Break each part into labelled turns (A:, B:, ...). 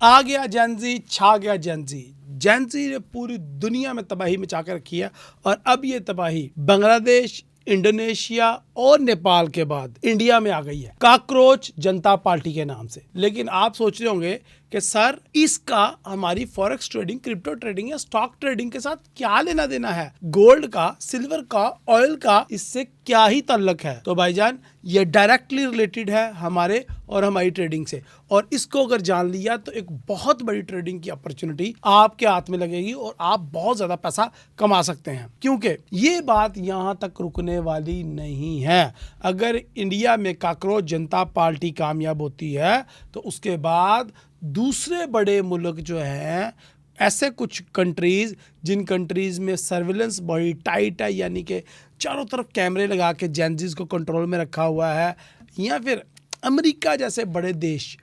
A: आ गया जेनजी, छा गया जेनजी। जेनजी ने पूरी दुनिया में तबाही मचा के रखी है और अब ये तबाही बांग्लादेश, इंडोनेशिया और नेपाल के बाद इंडिया में आ गई है, काकरोच जनता पार्टी के नाम से। लेकिन आप सोच रहे होंगे कि सर इसका हमारी फॉरेक्स ट्रेडिंग, क्रिप्टो ट्रेडिंग या स्टॉक ट्रेडिंग के साथ क्या लेना देना है? गोल्ड का, सिल्वर का, ऑयल का इससे क्या ही ताल्लुक है? तो भाईजान ये डायरेक्टली रिलेटेड है हमारे और हमारी ट्रेडिंग से, और इसको अगर जान लिया तो एक बहुत बड़ी ट्रेडिंग की अपॉर्चुनिटी आपके हाथ में लगेगी और आप बहुत ज्यादा पैसा कमा सकते हैं। क्योंकि ये बात यहां तक रुकने वाली नहीं है। अगर इंडिया में काकरोच जनता पार्टी कामयाब होती है तो उसके बाद दूसरे बड़े मुल्क जो हैं, ऐसे कुछ कंट्रीज जिन कंट्रीज में सर्विलेंस बड़ी टाइट है, यानी कि चारों तरफ कैमरे लगा के जेनजीज को कंट्रोल में रखा हुआ है, या फिर अमेरिका जैसे बड़े देश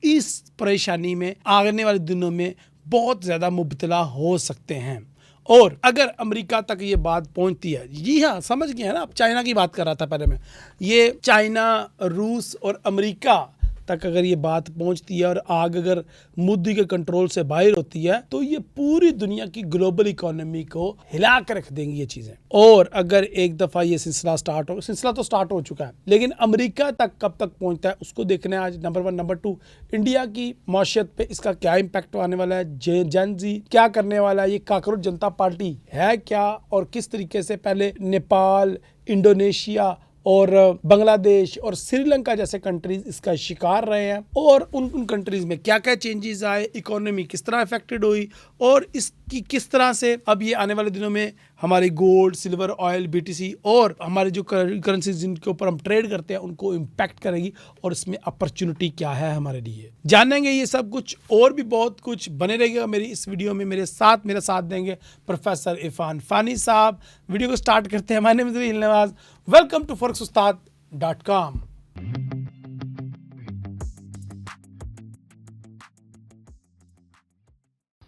A: इस परेशानी में आने वाले दिनों में बहुत ज़्यादा मुब्तला हो सकते हैं। और अगर अमेरिका तक ये बात पहुंचती है, जी हाँ समझ गए हैं ना, अब चाइना की बात कर रहा था पहले मैं, ये चाइना, रूस और अमेरिका तक अगर ये बात पहुंचती है और आग अगर मोदी के कंट्रोल से बाहर होती है तो ये पूरी दुनिया की ग्लोबल इकोनॉमी को हिला कर रख देंगी ये चीजें। और अगर एक दफा ये सिलसिला तो स्टार्ट हो चुका है, लेकिन अमेरिका तक कब तक पहुंचता है उसको देखना है आज। नंबर 1। नंबर 2, इंडिया की मौशियत पे इसका क्या इम्पैक्ट आने वाला है, जेनजी क्या करने वाला है, ये काकरोच जनता पार्टी है क्या, और किस तरीके से पहले नेपाल, इंडोनेशिया और बांग्लादेश और श्रीलंका जैसे कंट्रीज इसका शिकार रहे हैं, और उन कंट्रीज में क्या क्या चेंजेस आए, इकोनॉमी किस तरह अफेक्टेड हुई, और इसकी किस तरह से अब ये आने वाले दिनों में हमारे गोल्ड, सिल्वर, ऑयल, बीटीसी और हमारे जो करेंसीज जिनके ऊपर हम ट्रेड करते हैं उनको इम्पैक्ट करेगी, और इसमें अपॉर्चुनिटी क्या है हमारे लिए। जानेंगे ये सब कुछ और भी बहुत कुछ। बने रहिएगा मेरी इस वीडियो में, मेरे साथ देंगे प्रोफेसर इरफान फानी साहब। वीडियो को स्टार्ट करते हैं। My name is Zaheer Nawaz, welcome to forexustad.com।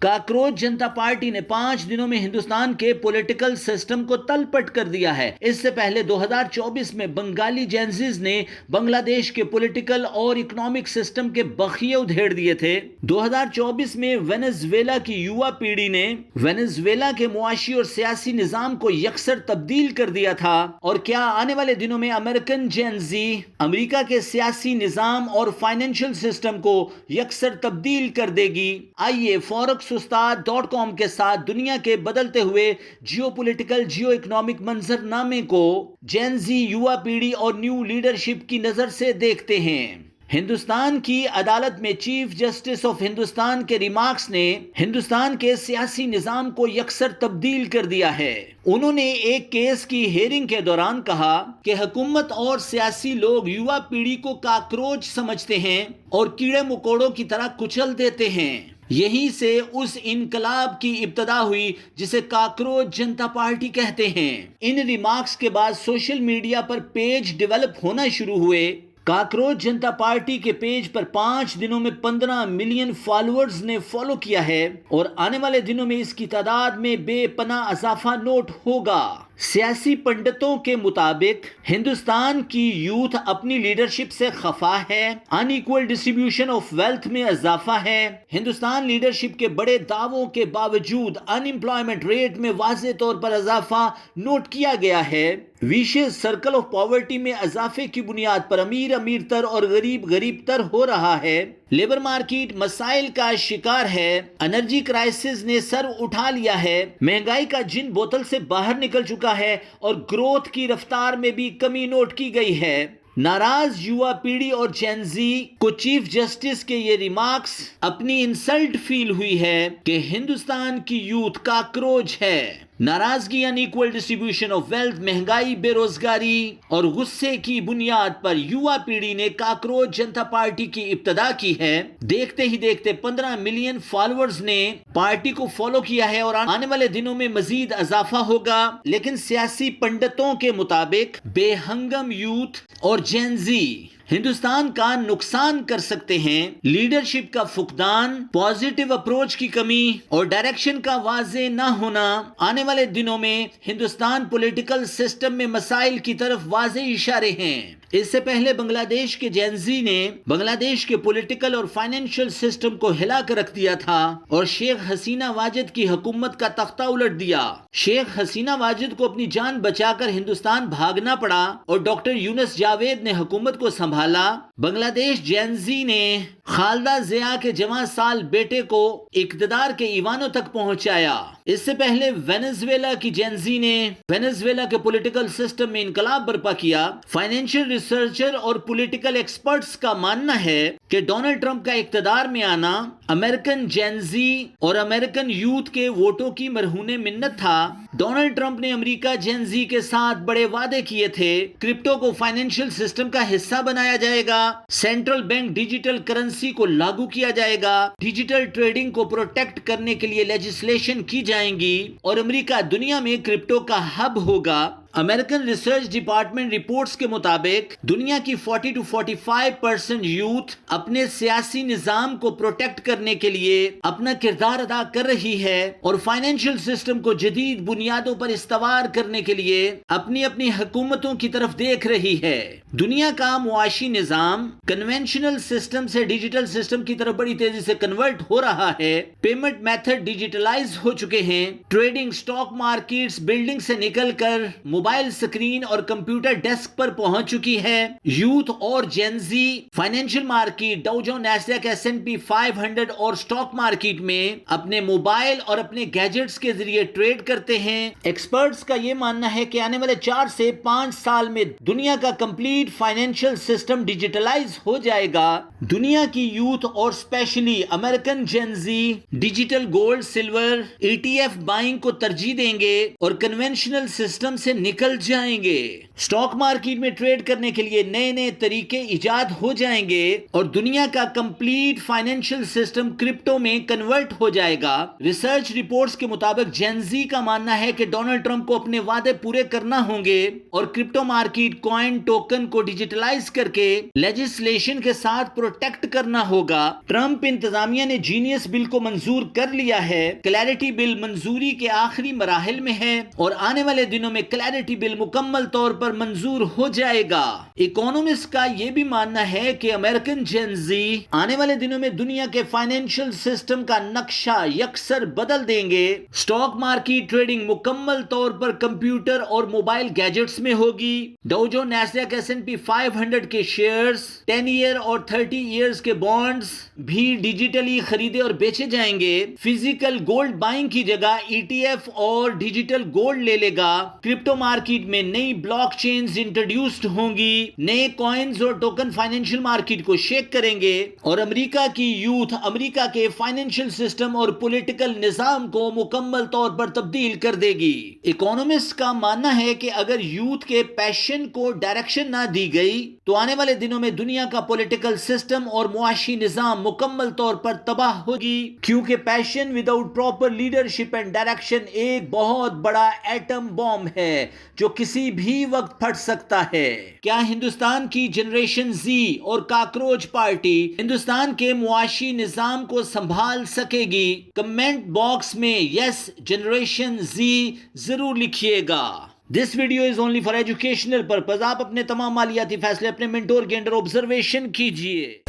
B: Cockroach Janta Party ने 5 दिनों में हिंदुस्तान के पॉलिटिकल सिस्टम को तलपट कर दिया है। इससे पहले 2024 में बंगाली जेनजीज ने बांग्लादेश के पॉलिटिकल और इकोनॉमिक सिस्टम के बखिए उधेड़ दिए थे। 2024 में वेनेजुएला की युवा पीढ़ी ने वेनेजुएला के मुआशी और सियासी निजाम को यकसर तब्दील कर दिया था। और क्या आने वाले दिनों में अमेरिकन जेनजी अमेरिका के सियासी निजाम और फाइनेंशियल सिस्टम को यकसर तब्दील कर देगी? आइए forexustad.com के साथ दुनिया के बदलते हुए जियोपॉलिटिकल, जियो इकोनॉमिक मंजरनामे को जेनजी, युवा पीढ़ी और न्यू लीडरशिप की नजर से देखते हैं। हिंदुस्तान की अदालत में चीफ जस्टिस ऑफ हिंदुस्तान के रिमार्क्स ने हिंदुस्तान के सियासी निजाम को यकसर तब्दील कर दिया है। उन्होंने एक केस की हेयरिंग के दौरान कहा कि हुकूमत और सियासी लोग युवा पीढ़ी को काकरोच समझते हैं और कीड़े मकोड़ों की तरह कुचल देते हैं। यहीं से उस इनकलाब की इब्तदा हुई जिसे काकरोच जनता पार्टी कहते हैं। इन रिमार्क्स के बाद सोशल मीडिया पर पेज डेवलप होना शुरू हुए। काकरोच जनता पार्टी के पेज पर 5 दिनों में 15 मिलियन फॉलोअर्स ने फॉलो किया है और आने वाले दिनों में इसकी तादाद में बेपनाह इजाफा नोट होगा। सियासी पंडितों के मुताबिक हिंदुस्तान की यूथ अपनी लीडरशिप से खफा है, अनइक्वल डिस्ट्रीब्यूशन ऑफ वेल्थ में इजाफा है। हिंदुस्तान लीडरशिप के बड़े दावों के बावजूद अनएम्प्लॉयमेंट रेट में वाज़ेह तौर पर इजाफा नोट किया गया है। विशेष सर्कल ऑफ पॉवर्टी में इजाफे की बुनियाद पर अमीर अमीर तर और गरीब गरीब तर हो रहा है। लेबर मार्केट मसाइल का शिकार है। एनर्जी क्राइसिस ने सर उठा लिया है। महंगाई का जिन बोतल से बाहर निकल चुका है और ग्रोथ की रफ्तार में भी कमी नोट की गई है। नाराज युवा पीढ़ी और जेनजी को चीफ जस्टिस के ये रिमार्क्स अपनी इंसल्ट फील हुई है कि हिंदुस्तान की यूथ काकरोच है। नाराजगी, अनइक्वल डिस्ट्रीब्यूशन ऑफ वेल्थ, महंगाई, बेरोजगारी और गुस्से की बुनियाद पर युवा पीढ़ी ने काकरोच जनता पार्टी की इब्तदा की है। देखते ही देखते 15 मिलियन फॉलोअर्स ने पार्टी को फॉलो किया है और आने वाले दिनों में मजीद इजाफा होगा। लेकिन सियासी पंडितों के मुताबिक बेहंगम यूथ और जेनजी हिंदुस्तान का नुकसान कर सकते हैं। लीडरशिप का फुकदान, पॉजिटिव अप्रोच की कमी और डायरेक्शन का वाज़ेह न होना आने वाले दिनों में हिंदुस्तान पॉलिटिकल सिस्टम में मसाइल की तरफ वाज़ेह इशारे हैं। इससे पहले बांग्लादेश के जेनजी ने बांग्लादेश के पॉलिटिकल और फाइनेंशियल सिस्टम को हिला कर रख दिया था और शेख हसीना वाजिद की हुकूमत का तख्ता उलट दिया। शेख हसीना वाजिद को अपनी जान बचाकर हिंदुस्तान भागना पड़ा और डॉक्टर यूनुस जावेद ने हुकूमत को संभाला। बांग्लादेश जेनजी ने खालदा जिया के जवां साल बेटे को इक्तदार के ईवानों तक पहुंचाया। इससे पहले वेनेजुएला की जेनजी ने वेनेजुएला के पॉलिटिकल सिस्टम में इनकलाब बर्पा किया। फाइनेंशियल रिसर्चर और पॉलिटिकल एक्सपर्ट्स का मानना है कि डोनाल्ड ट्रंप का इक्तदार में आना अमेरिकन जेनजी और अमेरिकन यूथ के वोटों की मरहूने मिन्नत था। डोनाल्ड ट्रंप ने अमेरिका जेनजी के साथ बड़े वादे किए थे। क्रिप्टो को फाइनेंशियल सिस्टम का हिस्सा बनाया जाएगा, सेंट्रल बैंक डिजिटल करेंसी को लागू किया जाएगा, डिजिटल ट्रेडिंग को प्रोटेक्ट करने के लिए लेजिस्लेशन की जाएंगी और अमेरिका दुनिया में क्रिप्टो का हब होगा। अमेरिकन रिसर्च डिपार्टमेंट रिपोर्ट्स के मुताबिक दुनिया की 40 to 45% यूथ अपने सियासी निजाम को प्रोटेक्ट करने के लिए अपना किरदार अदा कर रही है और फाइनेंशियल सिस्टम को जदीद बुनियादों पर इस्तवार करने के लिए अपनी अपनी हुकूमतों की तरफ देख रही है। दुनिया का मुआशी निजाम कन्वेंशनल सिस्टम से डिजिटल सिस्टम की तरफ बड़ी तेजी से कन्वर्ट हो रहा है। पेमेंट मेथड डिजिटलाइज हो चुके हैं। ट्रेडिंग, स्टॉक मार्केट्स बिल्डिंग से निकलकर मोबाइल स्क्रीन और कंप्यूटर डेस्क पर पहुंच चुकी है। यूथ और Gen Z financial market, Dow Jones, Nasdaq, S&P 500 और स्टॉक मार्केट में अपने मोबाइल और अपने गैजेट्स के जरिए ट्रेड करते हैं। एक्सपर्ट्स का यह मानना है कि आने वाले 4 से 5 साल में दुनिया का कंप्लीट फाइनेंशियल सिस्टम डिजिटलाइज हो जाएगा। दुनिया की यूथ और specially American Gen Z digital gold, silver, ETF buying को तरजीह देंगे और कन्वेंशनल सिस्टम से निकल जाएंगे। स्टॉक मार्केट में ट्रेड करने के लिए नए नए तरीके इजाद हो जाएंगे और दुनिया का कंप्लीट फाइनेंशियल सिस्टम क्रिप्टो में कन्वर्ट हो जाएगा। रिसर्च रिपोर्ट्स के मुताबिक जेनजी का मानना है कि डोनाल्ड ट्रंप को अपने वादे पूरे करना होंगे और क्रिप्टो मार्केट, कॉइन, टोकन को डिजिटलाइज करके लेजिस्लेशन के साथ प्रोटेक्ट करना होगा। ट्रंप इंतजामिया ने जीनियस बिल को मंजूर कर लिया है। क्लैरिटी बिल मंजूरी के आखिरी मराहिल में है और आने वाले दिनों में क्लैरिटी बिल मुकम्मल तौर पर मंजूर हो जाएगा। इकोनॉमिस्ट का यह भी मानना है कि अमेरिकन जेनजी आने वाले दिनों में दुनिया के फाइनेंशियल सिस्टम का नक्शा यकसर बदल देंगे। स्टॉक मार्केट ट्रेडिंग मुकम्मल तौर पर कंप्यूटर और मोबाइल गैजेट्स में होगी। डाउ जोन्स, नैस्डैक, S&P 500 के शेयर्स, 10 ईयर और 30 ईयर्स के बॉन्ड्स भी डिजिटली खरीदे और बेचे जाएंगे। फिजिकल गोल्ड बाइंग की जगह ETF और डिजिटल गोल्ड ले लेगा। क्रिप्टो मार्केट में नई ब्लॉकचेन्स इंट्रोड्यूस्ड होंगी। नए कॉइन्स और टोकन फाइनेंशियल मार्केट को शेक करेंगे और अमेरिका की यूथ अमेरिका के फाइनेंशियल सिस्टम और पॉलिटिकल निजाम को मुकम्मल तौर पर तब्दील कर देगी। इकोनॉमिस्ट का मानना है कि अगर यूथ के पैशन को डायरेक्शन ना दी गई तो आने वाले दिनों में दुनिया का पॉलिटिकल सिस्टम और मुआशी निजाम मुकम्मल तौर पर तबाह होगी, क्योंकि passion without proper leadership and direction एक बहुत बड़ा एटम बॉम्ब है जो किसी भी वक्त फट सकता है। क्या हिंदुस्तान की जनरेशन Z और काकरोच पार्टी हिंदुस्तान के मुआशी निजाम को संभाल सकेगी? कमेंट बॉक्स में यस जनरेशन Z जरूर लिखिएगा। This video is only for educational purpose. आप अपने तमाम मालियाती फैसले अपने मेंटोर के अंडर ऑब्जर्वेशन कीजिए।